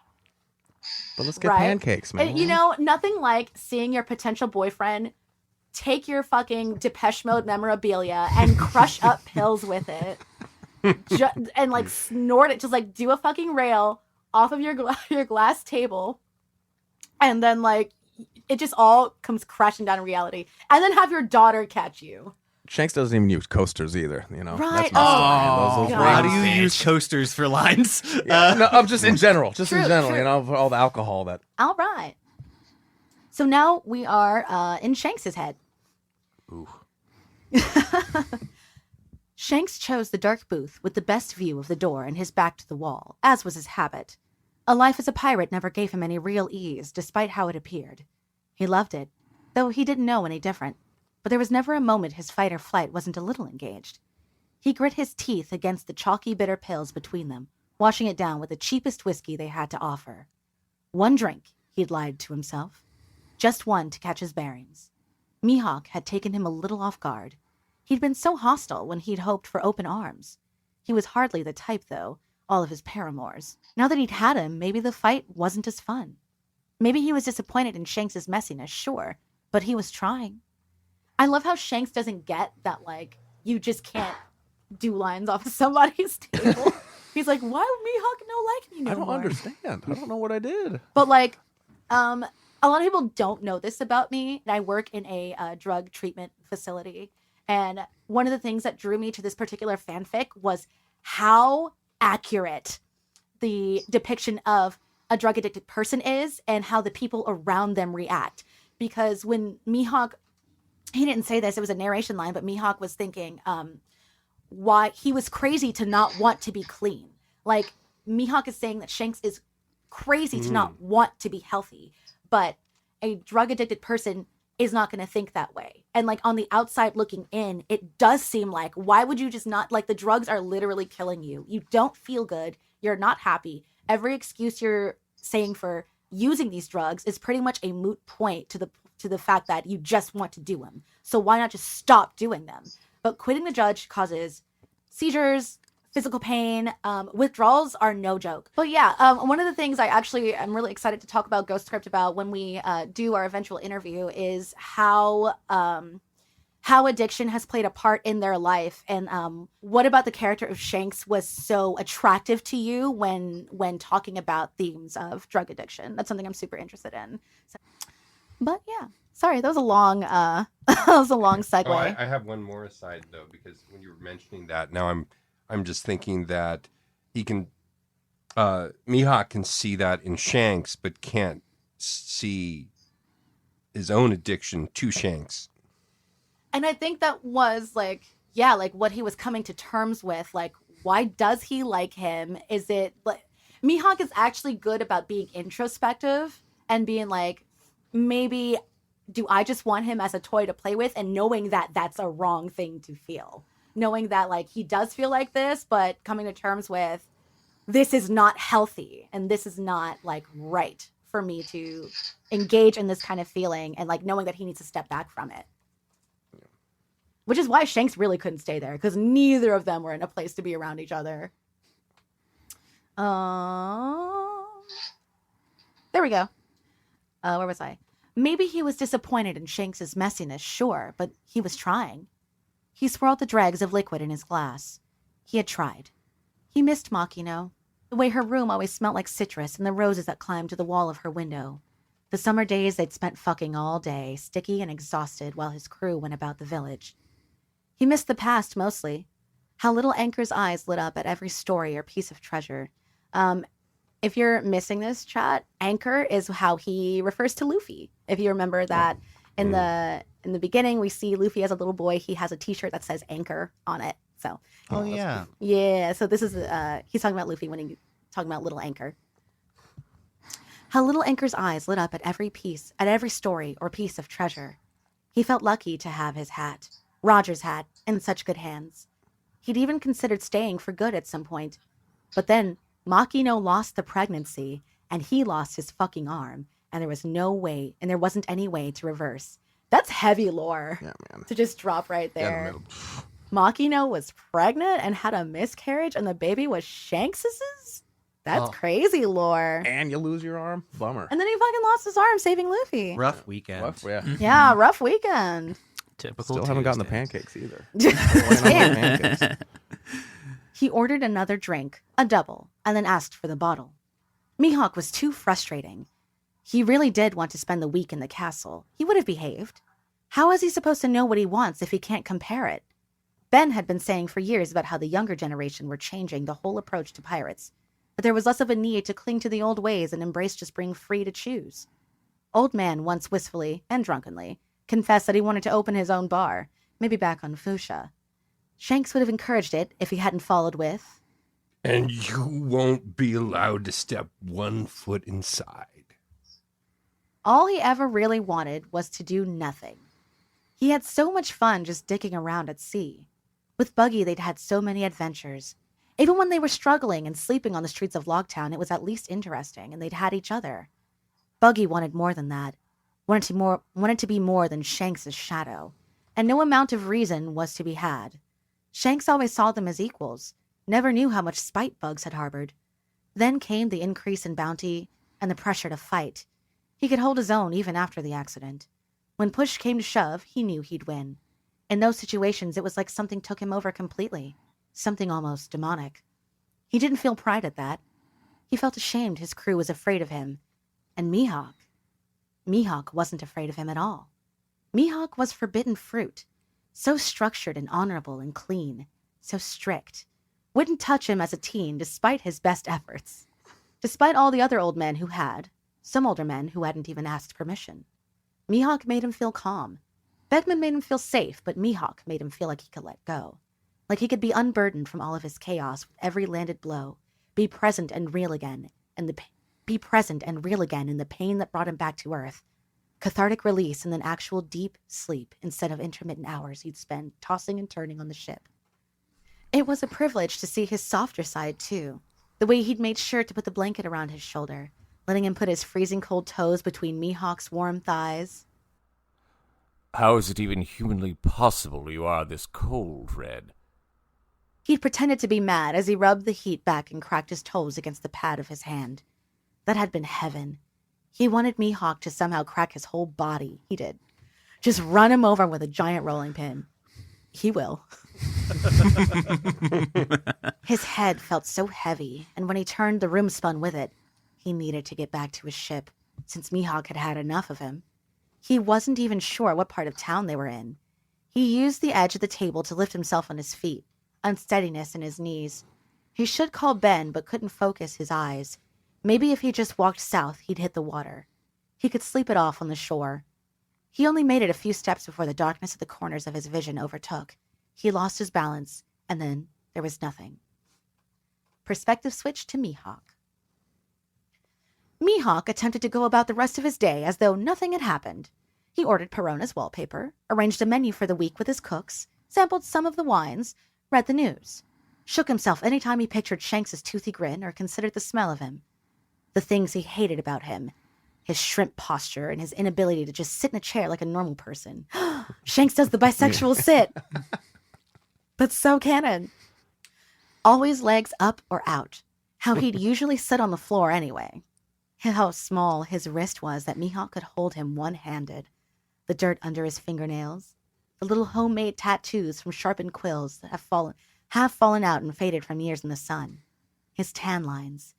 but let's get Right. pancakes, man. And, you know, nothing like seeing your potential boyfriend take your fucking Depeche Mode memorabilia and crush up pills with it. And, like, snort it. Just, like, do a fucking rail off of your your glass table. And then, like, it just all comes crashing down in reality. And then have your daughter catch you. Shanks doesn't even use coasters either. You know, Right. That's my Oh, those God. How do rings. you use coasters for lines? No, I'm just in general. Just True, in general. true. You know, for all the alcohol that. All right. So now we are in Shanks's head. Ooh. Shanks chose the dark booth with the best view of the door and his back to the wall, as was his habit. A life as a pirate never gave him any real ease, despite how it appeared. He loved it, though he didn't know any different. But there was never a moment his fight or flight wasn't a little engaged. He grit his teeth against the chalky bitter pills between them, washing it down with the cheapest whiskey they had to offer. One drink, he'd lied to himself. Just one to catch his bearings. Mihawk had taken him a little off guard. He'd been so hostile when he'd hoped for open arms. He was hardly the type, though, all of his paramours. Now that he'd had him, maybe the fight wasn't as fun. Maybe he was disappointed in Shanks's messiness, sure, but he was trying. I love how Shanks doesn't get that, like, you just can't do lines off of somebody's table. He's like, why would Mihawk no like me no I don't more? understand. I don't know what I did. But, like, a lot of people don't know this about me. I work in a drug treatment facility. And one of the things that drew me to this particular fanfic was how accurate the depiction of a drug addicted person is and how the people around them react. Because when Mihawk, he didn't say this, it was a narration line, but Mihawk was thinking why he was crazy to not want to be clean. Like, Mihawk is saying that Shanks is crazy to not want to be healthy. But a drug addicted person is not going to think that way. And like on the outside looking in, it does seem like, why would you just not, like, the drugs are literally killing you. You don't feel good. You're not happy. Every excuse you're saying for using these drugs is pretty much a moot point to the fact that you just want to do them. So why not just stop doing them? But quitting the drug causes seizures, physical pain, withdrawals are no joke. But yeah, one of the things I'm really excited to talk about Ghostscript about when we do our eventual interview is how addiction has played a part in their life. And what about the character of Shanks was so attractive to you when talking about themes of drug addiction? That's something I'm super interested in. So, but yeah, sorry, that was a long that was a long segue. Oh, I have one more aside though, because when you were mentioning that, now I'm just thinking that he can Mihawk can see that in Shanks, but can't see his own addiction to Shanks. And I think that was like what he was coming to terms with. Like, why does he like him? Is it like Mihawk is actually good about being introspective and being like, maybe do I just want him as a toy to play with, and knowing that that's a wrong thing to feel. Knowing that like he does feel like this, but coming to terms with this is not healthy and this is not like right for me to engage in this kind of feeling, and like knowing that he needs to step back from it. Which is why Shanks really couldn't stay there, because neither of them were in a place to be around each other. There we go. Where was I? Maybe he was disappointed in Shanks's messiness, sure, but he was trying. He swirled the dregs of liquid in his glass. He had tried. He missed Makino, the way her room always smelled like citrus and the roses that climbed to the wall of her window. The summer days they'd spent fucking all day, sticky and exhausted, while his crew went about the village. He missed the past mostly. How little Anchor's eyes lit up at every story or piece of treasure. If you're missing this, chat, Anchor is how he refers to Luffy. If you remember that in the beginning, we see Luffy as a little boy. He has a T-shirt that says Anchor on it. So. Oh yeah. Yeah. So this is he's talking about Luffy when he's talking about little Anchor. How little Anchor's eyes lit up at every story or piece of treasure. He felt lucky to have his hat, Roger's hat, in such good hands. He'd even considered staying for good at some point. But then Makino lost the pregnancy, and he lost his fucking arm, and there wasn't any way to reverse. That's heavy lore. Yeah, man. To just drop right there. Yeah, Makino was pregnant and had a miscarriage, and the baby was Shanks's? That's crazy lore. and you lose your arm? Bummer. And then he fucking lost his arm saving Luffy. Rough weekend. Rough, yeah. Yeah, rough weekend. Typical. Still haven't gotten the Tuesdays. pancakes either. Damn. Pancakes. He ordered another drink, a double, and then asked for the bottle. Mihawk was too frustrating. He really did want to spend the week in the castle. He would have behaved. How is he supposed to know what he wants if he can't compare it? Ben had been saying for years about how the younger generation were changing the whole approach to pirates, but there was less of a need to cling to the old ways and embrace just being free to choose. Old Man once wistfully, and drunkenly, confessed that he wanted to open his own bar, maybe back on Fuchsia. Shanks would have encouraged it if he hadn't followed with, And you won't be allowed to step 1 foot inside. all he ever really wanted was to do nothing. He had so much fun just dicking around at sea. With Buggy, they'd had so many adventures. Even when they were struggling and sleeping on the streets of Logtown, it was at least interesting, and they'd had each other. Buggy wanted more than that. Wanted to be more than Shanks's shadow. And no amount of reason was to be had. Shanks always saw them as equals, never knew how much spite Bugs had harbored. Then came the increase in bounty and the pressure to fight. He could hold his own even after the accident. When push came to shove, he knew he'd win. In those situations, it was like something took him over completely. Something almost demonic. He didn't feel pride at that. He felt ashamed his crew was afraid of him. And Mihawk wasn't afraid of him at all. Mihawk was forbidden fruit. So structured and honorable and clean. So strict. Wouldn't touch him as a teen despite his best efforts. Despite all the other old men who had. Some older men who hadn't even asked permission. Mihawk made him feel calm. Beckman made him feel safe, but Mihawk made him feel like he could let go. Like he could be unburdened from all of his chaos with every landed blow. Be present and real again in the pain that brought him back to Earth. cathartic release, and then actual deep sleep instead of intermittent hours he'd spend tossing and turning on the ship. It was a privilege to see his softer side, too. The way he'd made sure to put the blanket around his shoulder, letting him put his freezing cold toes between Mihawk's warm thighs. How is it even humanly possible you are this cold, Red? He'd pretended to be mad as he rubbed the heat back and cracked his toes against the pad of his hand. That had been heaven. He wanted Mihawk to somehow crack his whole body. He did. Just run him over with a giant rolling pin. He will. His head felt so heavy, and when he turned, the room spun with it. He needed to get back to his ship, since Mihawk had had enough of him. He wasn't even sure what part of town they were in. He used the edge of the table to lift himself on his feet, unsteadiness in his knees. He should call Ben, but couldn't focus his eyes. Maybe if he just walked south, he'd hit the water. He could sleep it off on the shore. He only made it a few steps before the darkness at the corners of his vision overtook. He lost his balance, and then there was nothing. Perspective switch to Mihawk. Mihawk attempted to go about the rest of his day as though nothing had happened. He ordered Perona's wallpaper, arranged a menu for the week with his cooks, sampled some of the wines, read the news, shook himself any time he pictured Shanks's toothy grin or considered the smell of him. The things he hated about him, his shrimp posture and his inability to just sit in a chair like a normal person. Shanks does the bisexual sit. That's so canon. Always legs up or out. How he'd usually sit on the floor anyway. How small his wrist was that Mihawk could hold him one-handed. The dirt under his fingernails. The little homemade tattoos from sharpened quills that have fallen out and faded from years in the sun. His tan lines.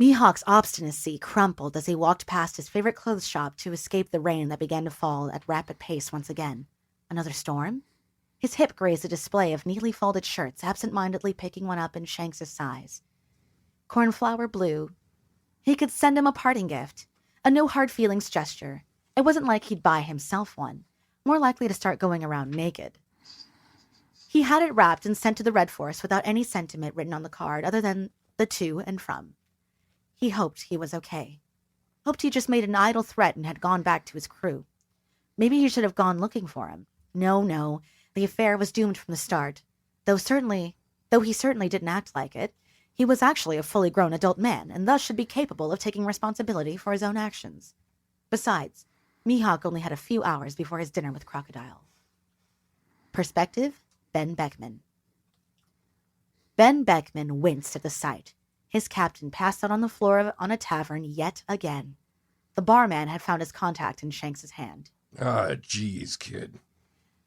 Mihawk's obstinacy crumpled as he walked past his favorite clothes shop to escape the rain that began to fall at rapid pace once again. Another storm? His hip grazed a display of neatly folded shirts, absent-mindedly picking one up in Shanks' size. Cornflower blue. He could send him a parting gift, a no-hard-feelings gesture. It wasn't like he'd buy himself one, more likely to start going around naked. He had it wrapped and sent to the Red Force without any sentiment written on the card other than the to and from. He hoped he was okay. Hoped he just made an idle threat and had gone back to his crew. Maybe he should have gone looking for him. No, the affair was doomed from the start. Though he certainly didn't act like it, he was actually a fully grown adult man, and thus should be capable of taking responsibility for his own actions. Besides, Mihawk only had a few hours before his dinner with Crocodile. Perspective, Ben Beckman. Ben Beckman winced at the sight. His captain passed out on the floor on a tavern yet again. The barman had found his contact in Shanks' hand. Ah, geez, kid.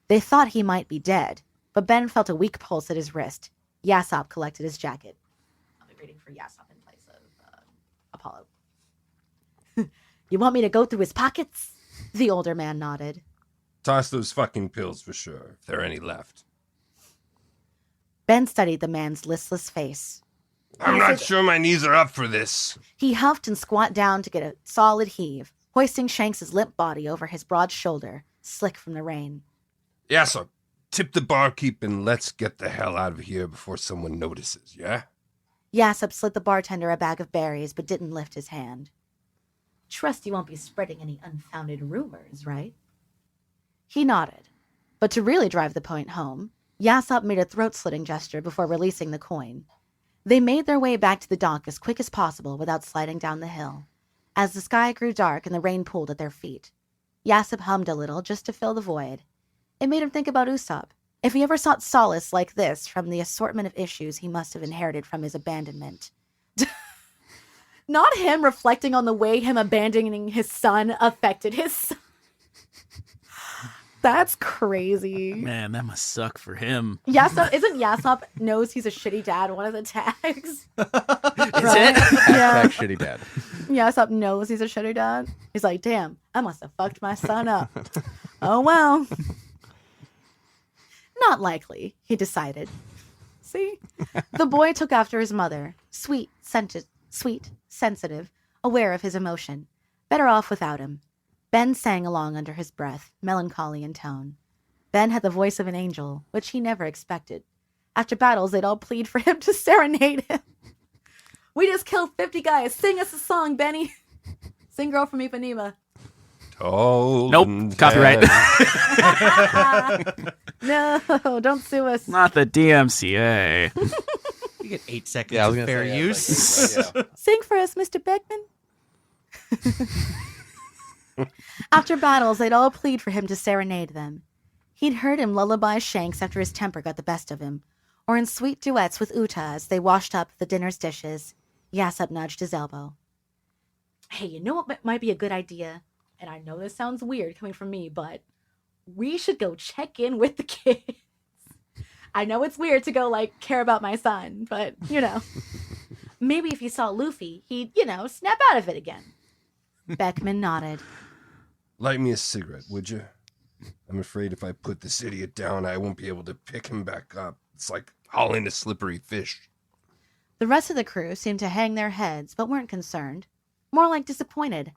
They thought he might be dead, but Ben felt a weak pulse at his wrist. Yasop collected his jacket. I'll be reading for Yasop in place of Apollo. You want me to go through his pockets? The older man nodded. Toss those fucking pills for sure, if there are any left. Ben studied the man's listless face. I'm not sure my knees are up for this. He huffed and squat down to get a solid heave, hoisting Shanks' limp body over his broad shoulder, slick from the rain. Yeah, so tip the barkeep and let's get the hell out of here before someone notices, yeah? Yasop slid the bartender a bag of berries, but didn't lift his hand. Trust you won't be spreading any unfounded rumors, right? He nodded. But to really drive the point home, Yasop made a throat-slitting gesture before releasing the coin. They made their way back to the dock as quick as possible without sliding down the hill. As the sky grew dark and the rain pooled at their feet, Yasop hummed a little just to fill the void. It made him think about Usopp. If he ever sought solace like this from the assortment of issues he must have inherited from his abandonment. Not him reflecting on the way him abandoning his son affected his son. That's crazy. Man, that must suck for him. Yasop knows he's a shitty dad one of the tags? Is it? Hashtag shitty dad. Yasop knows he's a shitty dad. He's like, damn, I must have fucked my son up. Oh, well. Not likely, he decided. See? The boy took after his mother. Sweet, sensitive, aware of his emotion. Better off without him. Ben sang along under his breath, melancholy in tone. Ben had the voice of an angel, which he never expected. After battles, they'd all plead for him to serenade him. We just killed 50 guys. Sing us a song, Benny. Sing Girl from Ipanema. Tall Nope, and copyright. tan. No, don't sue us. Not the DMCA. You get 8 seconds Yeah, I was of gonna fair say, use. yeah. Sing for us, Mr. Beckman. After battles, they'd all plead for him to serenade them. He'd heard him lullaby Shanks after his temper got the best of him, or in sweet duets with Uta as they washed up the dinner's dishes. Yassop nudged his elbow. Hey, you know what might be a good idea? And I know this sounds weird coming from me, but we should go check in with the kids. I know it's weird to go, like, care about my son, but, you know. Maybe if he saw Luffy, he'd, snap out of it again. Beckman nodded. Light me a cigarette, would you? I'm afraid if I put this idiot down, I won't be able to pick him back up. It's like hauling a slippery fish. The rest of the crew seemed to hang their heads, but weren't concerned. More like disappointed.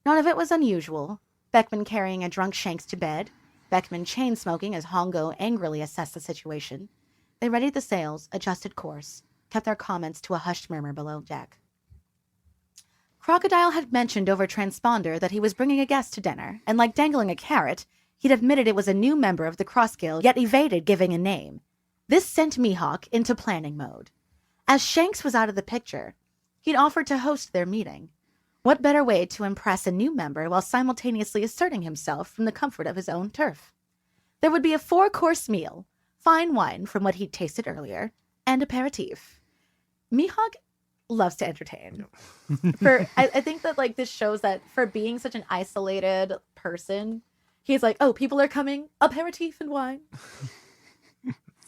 None of it was unusual. Beckman carrying a drunk Shanks to bed. Beckman chain-smoking as Hongo angrily assessed the situation. They readied the sails, adjusted course, kept their comments to a hushed murmur below deck. Crocodile had mentioned over transponder that he was bringing a guest to dinner, and like dangling a carrot, he'd admitted it was a new member of the Cross Guild, yet evaded giving a name. This sent Mihawk into planning mode. As Shanks was out of the picture, he'd offered to host their meeting. What better way to impress a new member while simultaneously asserting himself from the comfort of his own turf? There would be a 4-course meal, fine wine from what he'd tasted earlier, and aperitif. Mihawk loves to entertain. I think that like this shows that for being such an isolated person, he's like, oh, people are coming, aperitif and wine.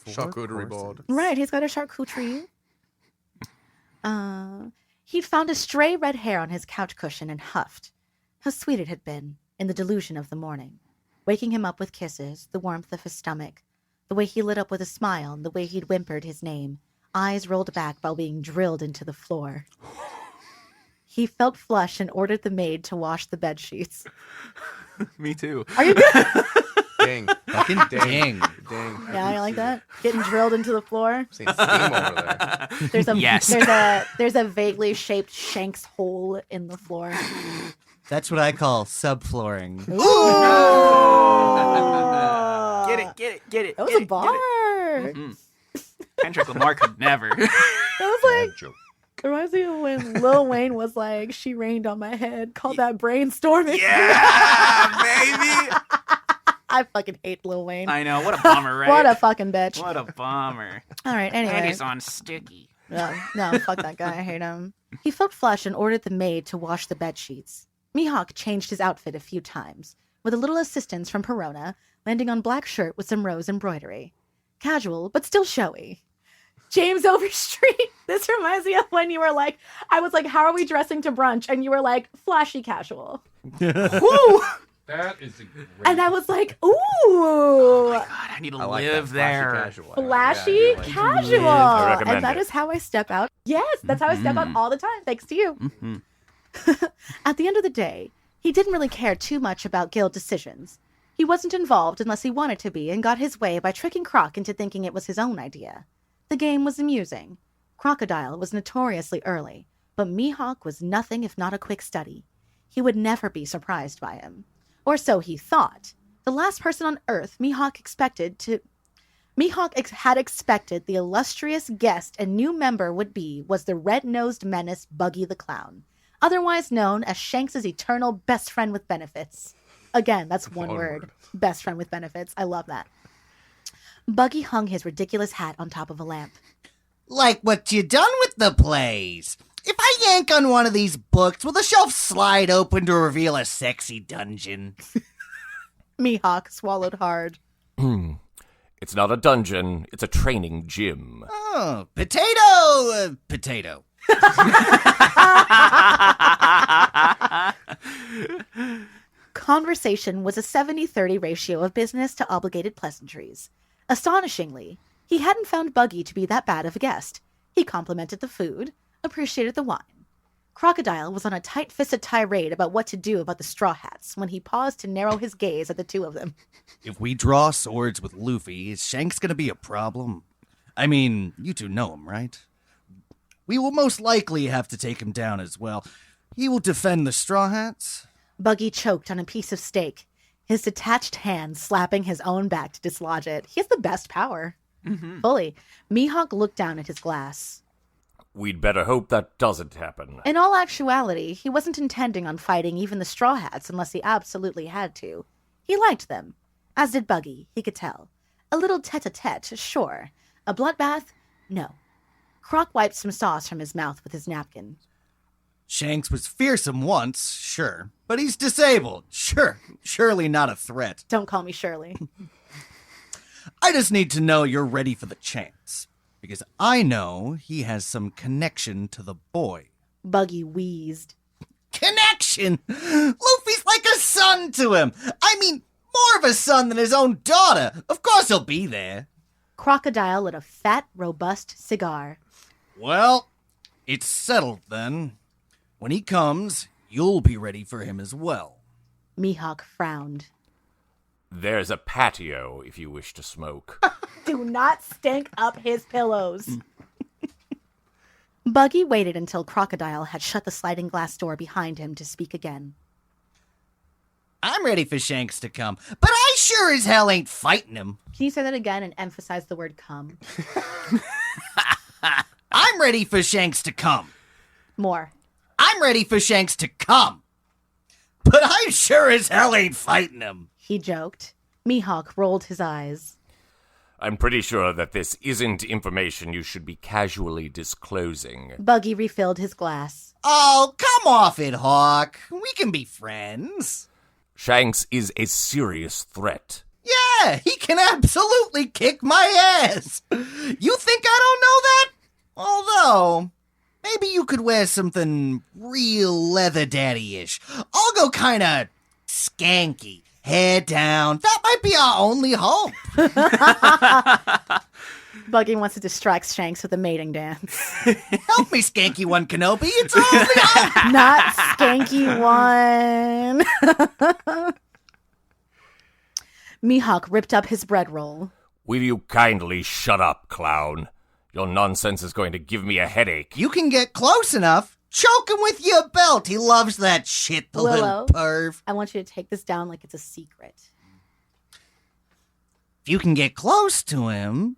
Charcuterie board. Right, he's got a charcuterie. He'd found a stray red hair on his couch cushion and huffed. How sweet it had been, in the delusion of the morning. Waking him up with kisses, the warmth of his stomach, the way he lit up with a smile, and the way he'd whimpered his name, eyes rolled back while being drilled into the floor. He felt flush and ordered the maid to wash the bed sheets. Me too. Are you good? Dang. Fucking dang. Dang. Yeah, you like that? Getting drilled into the floor. Seen steam over there. There's a Yes. there's a vaguely shaped Shanks hole in the floor. That's what I call subflooring. Get it. That was a bar. Kendrick Lamar could never. That was like, it reminds me of when Lil Wayne was like, she rained on my head, called that brainstorming. Yeah, baby. I fucking hate Lil Wayne. I know. What a bummer, right? What a fucking bitch. What a bummer. All right, And anyway. he's on sticky. No, fuck that guy. I hate him. He felt flush and ordered the maid to wash the bed sheets. Mihawk changed his outfit a few times, with a little assistance from Perona, landing on black shirt with some rose embroidery. Casual, but still showy. James Overstreet. This reminds me of when you were like, I was like, how are we dressing to brunch? And you were like, flashy casual. Woo! That is a great. And I was like, ooh. God, I need to I like live that. there. Casual. Flashy Yeah, I do like casual. I recommend And that it. is how I step out. Yes, that's how I step out all the time, thanks to you. At the end of the day, he didn't really care too much about guild decisions. He wasn't involved unless he wanted to be and got his way by tricking Croc into thinking it was his own idea. The game was amusing. Crocodile was notoriously early, but Mihawk was nothing if not a quick study. He would never be surprised by him. Or so he thought. The last person on Earth Mihawk had expected the illustrious guest and new member would be was the red-nosed menace Buggy the Clown, otherwise known as Shanks' eternal best friend with benefits. Again, that's one word. Best friend with benefits. I love that. Buggy hung his ridiculous hat on top of a lamp. Like what you done with the plays. If I yank on one of these books, will the shelf slide open to reveal a sexy dungeon? Mihawk swallowed hard. It's not a dungeon, it's a training gym. Oh, potato. Conversation was a 70-30 ratio of business to obligated pleasantries. Astonishingly, he hadn't found Buggy to be that bad of a guest. He complimented the food, appreciated the wine. Crocodile was on a tight-fisted tirade about what to do about the Straw Hats when he paused to narrow his gaze at the two of them. If we draw swords with Luffy, is Shanks gonna be a problem? I mean, you two know him, right? We will most likely have to take him down as well. He will defend the Straw Hats. Buggy choked on a piece of steak, his detached hand slapping his own back to dislodge it. He has the best power. Mm-hmm. Fully. Mihawk looked down at his glass. We'd better hope that doesn't happen. In all actuality, he wasn't intending on fighting even the Straw Hats unless he absolutely had to. He liked them. As did Buggy, he could tell. A little tete-a-tete, sure. A bloodbath? No. Croc wiped some sauce from his mouth with his napkin. Shanks was fearsome once, sure. But he's disabled, sure. Surely not a threat. Don't call me Shirley. I just need to know you're ready for the chance. Because I know he has some connection to the boy. Buggy wheezed. Connection? Luffy's like a son to him. I mean, more of a son than his own daughter. Of course he'll be there. Crocodile lit a fat, robust cigar. Well, it's settled then. When he comes, you'll be ready for him as well. Mihawk frowned. There's a patio if you wish to smoke. Do not stink up his pillows. Buggy waited until Crocodile had shut the sliding glass door behind him to speak again. I'm ready for Shanks to come, but I sure as hell ain't fighting him. Can you say that again and emphasize the word come? I'm ready for Shanks to come. More. I'm ready for Shanks to come. But I sure as hell ain't fighting him. He joked. Mihawk rolled his eyes. I'm pretty sure that this isn't information you should be casually disclosing. Buggy refilled his glass. Oh, come off it, Hawk. We can be friends. Shanks is a serious threat. Yeah, he can absolutely kick my ass. You think I don't know that? Although, maybe you could wear something real leather daddy-ish. I'll go kinda skanky. Head down. That might be our only hope. Buggy wants to distract Shanks with a mating dance. Help me, Skanky One Kenobi. It's our only hope. Not Skanky One. Mihawk ripped up his bread roll. Will you kindly shut up, clown? Your nonsense is going to give me a headache. You can get close enough. Choke him with your belt. He loves that shit, the Willow, little perv. I want you to take this down like it's a secret. If you can get close to him,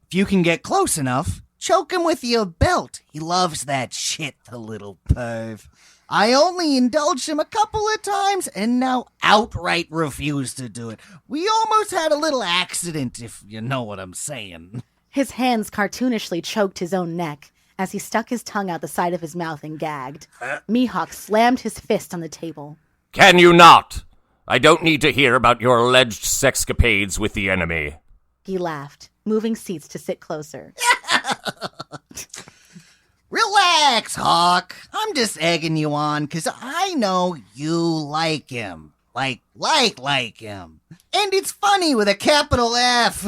if you can get close enough, choke him with your belt. He loves that shit, the little perv. I only indulged him a couple of times and now outright refuse to do it. We almost had a little accident, if you know what I'm saying. His hands cartoonishly choked his own neck as he stuck his tongue out the side of his mouth and gagged. Mihawk slammed his fist on the table. Can you not? I don't need to hear about your alleged sexcapades with the enemy. He laughed, moving seats to sit closer. Relax, Hawk. I'm just egging you on because I know you like him. Like him. And it's funny with a capital F.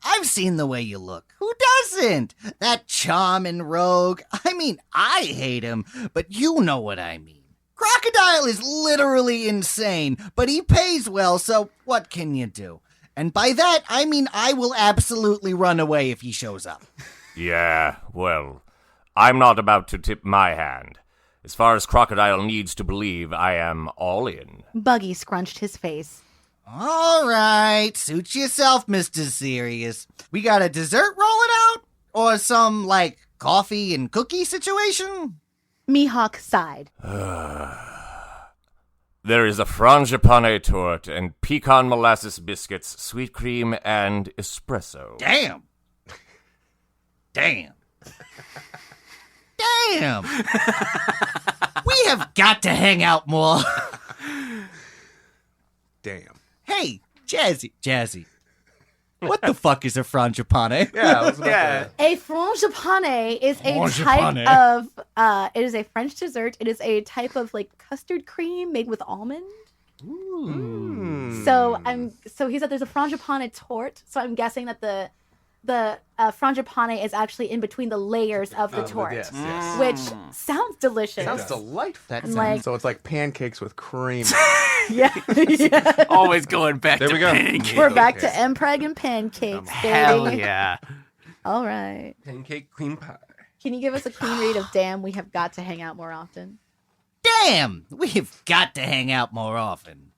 I've seen the way you look. Who doesn't? That charming rogue. I mean, I hate him, but you know what I mean. Crocodile is literally insane, but he pays well, so what can you do? And by that, I mean I will absolutely run away if he shows up. Yeah, well, I'm not about to tip my hand. As far as Crocodile needs to believe, I am all in. Buggy scrunched his face. All right, suit yourself, Mr. Serious. We got a dessert rolling out? Or some, coffee and cookie situation? Mihawk sighed. There is a frangipane torte and pecan molasses biscuits, sweet cream, and espresso. Damn. Damn. We have got to hang out more. Damn. Hey, Jazzy. What the fuck is a frangipane? Yeah, I was about Yeah. to- A frangipane is a Frangipane. type of, it is a French dessert. It is a type of, custard cream made with almond. So he said there's a frangipane torte. So I'm guessing that the frangipane is actually in between the layers of the torte, Yes, yes. which sounds delicious. Sounds delightful. That And, sounds So it's like pancakes with cream. yeah. Yeah. always going back There to we go. pancakes. We're back to Mpreg and pancakes, baby. Hell yeah. All right. Pancake cream pie. Can you give us a clean read of Damn, we have got to hang out more often? Damn, we've got to hang out more often.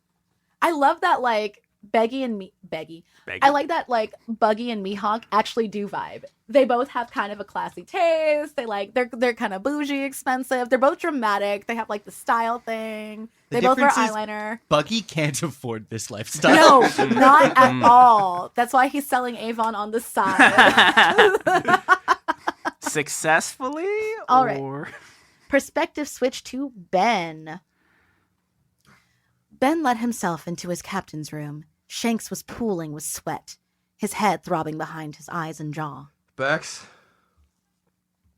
I love that, like, Beggy. I like that, like, Buggy and Mihawk actually do vibe. They both have kind of a classy taste. They're kind of bougie, expensive. They're both dramatic. They have, like, the style thing. They both wear difference is eyeliner. Buggy can't afford this lifestyle. No, not at all. That's why he's selling Avon on the side. Successfully? All right. Or... Perspective switch to Ben. Ben let himself into his captain's room. Shanks was pooling with sweat, his head throbbing behind his eyes and jaw. Bex?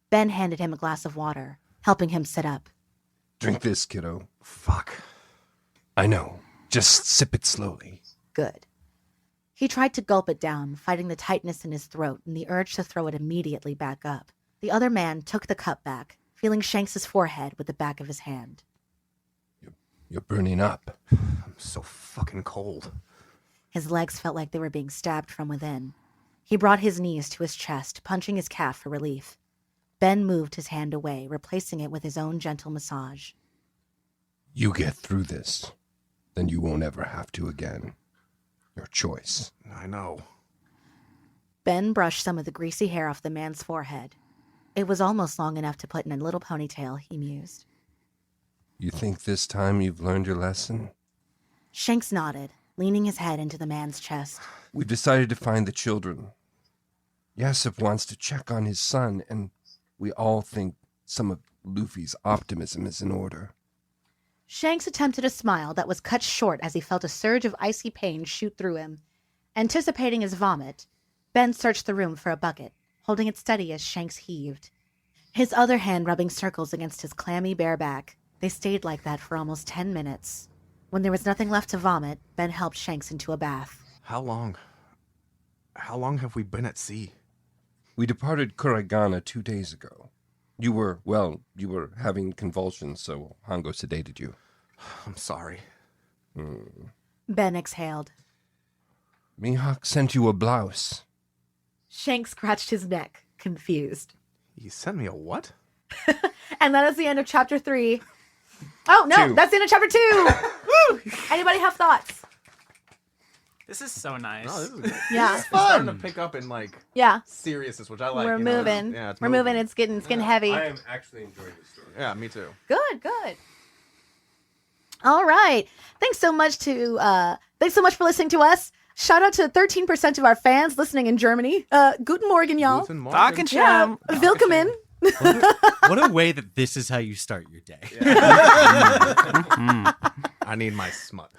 Ben handed him a glass of water, helping him sit up. Drink this, kiddo. Fuck. I know. Just sip it slowly. Good. He tried to gulp it down, fighting the tightness in his throat and the urge to throw it immediately back up. The other man took the cup back, feeling Shanks's forehead with the back of his hand. You're burning up. I'm so fucking cold. His legs felt like they were being stabbed from within. He brought his knees to his chest, punching his calf for relief. Ben moved his hand away, replacing it with his own gentle massage. You get through this, then you won't ever have to again. Your choice. I know. Ben brushed some of the greasy hair off the man's forehead. It was almost long enough to put in a little ponytail, he mused. You think this time you've learned your lesson? Shanks nodded, leaning his head into the man's chest. We've decided to find the children. Yasif wants to check on his son, and we all think some of Luffy's optimism is in order. Shanks attempted a smile that was cut short as he felt a surge of icy pain shoot through him. Anticipating his vomit, Ben searched the room for a bucket, holding it steady as Shanks heaved. His other hand rubbing circles against his clammy bare back. They stayed like that for almost 10 minutes. When there was nothing left to vomit, Ben helped Shanks into a bath. How long have we been at sea? We departed Kuragana 2 days ago. You were having convulsions, so Hongo sedated you. I'm sorry. Ben exhaled. Mihawk sent you a blouse. Shanks scratched his neck, confused. He sent me a what? And that is the end of chapter 3. Oh, no, 2. That's the end of chapter 2. Woo! Anybody have thoughts? This is so nice. No, this is good. Yeah. It's starting to pick up in like Yeah. seriousness, which I like. We're you know, moving. Yeah, it's We're moving. It's getting heavy. I am actually enjoying this story. Yeah, me too. Good. All right. Thanks so much for listening to us. Shout out to 13% of our fans listening in Germany. Guten Morgen, y'all. Guten Morgen. Talking Yeah. Cham. Willkommen. What a way that this is how you start your day. I need my smut.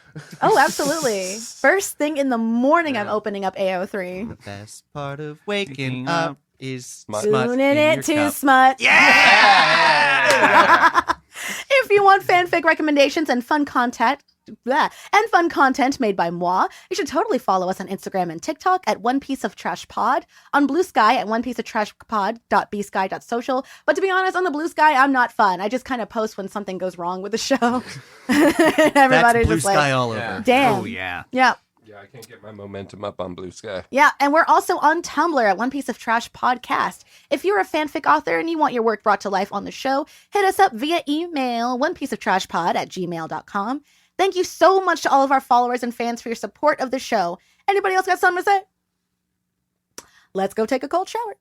Oh, absolutely. First thing in the morning, I'm opening up AO3. The best part of waking Waking up up is Smut. smut Tuning in it your to cup. smut. If you want fanfic recommendations and fun content made by moi, you should totally follow us on Instagram and TikTok at One Piece of Trash Pod, on Blue Sky at onepieceoftrashpod.bsky.social. But to be honest, on the Blue Sky, I'm not fun. I just kind of post when something goes wrong with the show. That's Everybody's blue just sky like, all over. Yeah. damn. Oh, yeah. Yeah. Yeah, I can't get my momentum up on Blue Sky. Yeah, and we're also on Tumblr at One Piece of Trash Podcast. If you're a fanfic author and you want your work brought to life on the show, hit us up via email, onepieceoftrashpod@gmail.com. Thank you so much to all of our followers and fans for your support of the show. Anybody else got something to say? Let's go take a cold shower.